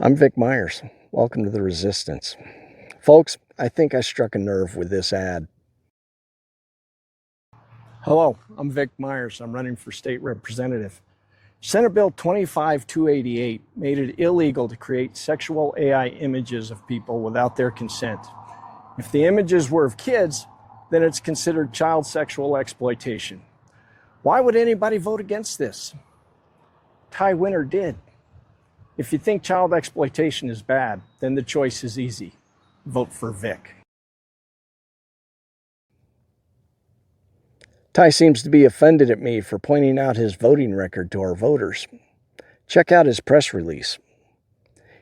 I'm Vic Myers. Welcome to the Resistance. Folks, I think I struck a nerve with this ad. Hello, I'm Vic Myers. I'm running for state representative. Senate Bill 25288 made it illegal to create sexual AI images of people without their consent. If the images were of kids, then it's considered child sexual exploitation. Why would anybody vote against this? Ty Winner did. If you think child exploitation is bad, then the choice is easy. Vote for Vic. Ty seems to be offended at me for pointing out his voting record to our voters. Check out his press release.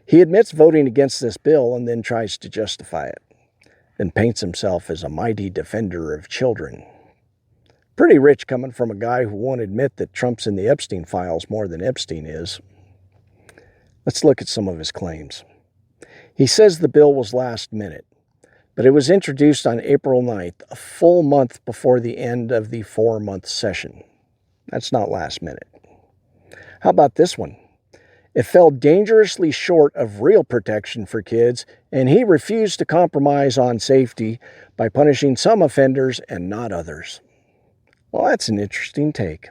He admits voting against this bill and then tries to justify it, then paints himself as a mighty defender of children. Pretty rich coming from a guy who won't admit that Trump's in the Epstein files more than Epstein is. Let's look at some of his claims. He says the bill was last minute, but it was introduced on April 9th, a full month before the end of the 4-month session. That's not last minute. How about this one? It fell dangerously short of real protection for kids, and he refused to compromise on safety by punishing some offenders and not others. Well, that's an interesting take.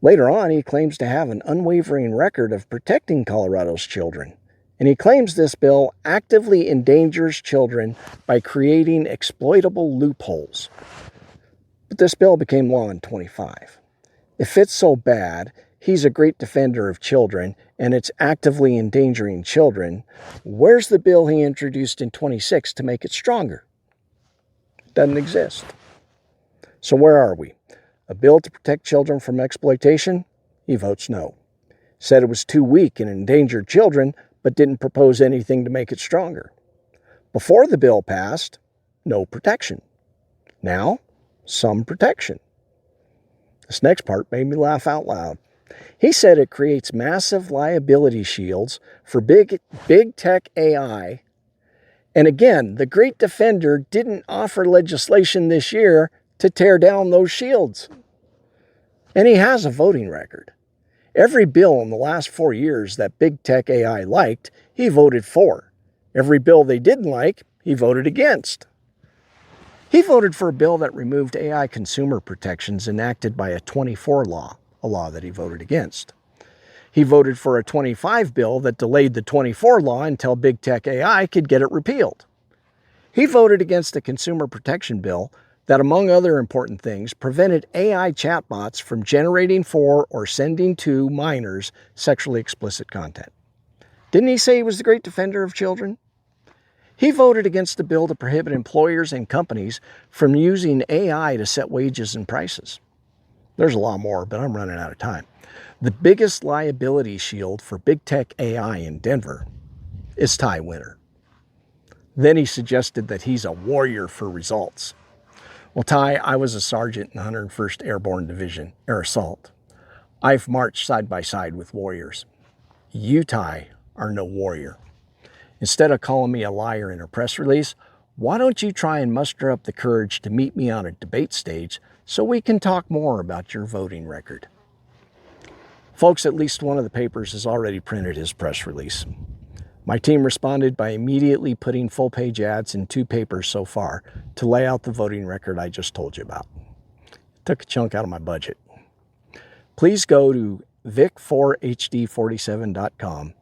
Later on, he claims to have an unwavering record of protecting Colorado's children, and he claims this bill actively endangers children by creating exploitable loopholes. But this bill became law in 25. If it's so bad, he's a great defender of children, and it's actively endangering children, where's the bill he introduced in 26 to make it stronger? It doesn't exist. So where are we? A bill to protect children from exploitation? He votes no. Said it was too weak and endangered children, but didn't propose anything to make it stronger. Before the bill passed, no protection. Now, some protection. This next part made me laugh out loud. He said it creates massive liability shields for big tech AI. And again, the great defender didn't offer legislation this year to tear down those shields. And he has a voting record. Every bill in the last 4 years that big tech AI liked, he voted for. Every bill they didn't like, he voted against. He voted for a bill that removed AI consumer protections enacted by a 24 law, a law that he voted against. He voted for a 25 bill that delayed the 24 law until big tech AI could get it repealed. He voted against a consumer protection bill that, among other important things, prevented AI chatbots from generating for or sending to minors sexually explicit content. Didn't he say he was the great defender of children? He voted against a bill to prohibit employers and companies from using AI to set wages and prices. There's a lot more, but I'm running out of time. The biggest liability shield for big tech AI in Denver is Ty Winner. Then he suggested that he's a warrior for results. Well, Ty, I was a sergeant in the 101st Airborne Division, Air Assault. I've marched side by side with warriors. You, Ty, are no warrior. Instead of calling me a liar in a press release, why don't you try and muster up the courage to meet me on a debate stage so we can talk more about your voting record? Folks, at least one of the papers has already printed his press release. My team responded by immediately putting full-page ads in 2 papers so far to lay out the voting record I just told you about. It took a chunk out of my budget. Please go to vic4hd47.com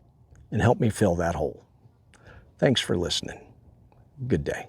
and help me fill that hole. Thanks for listening. Good day.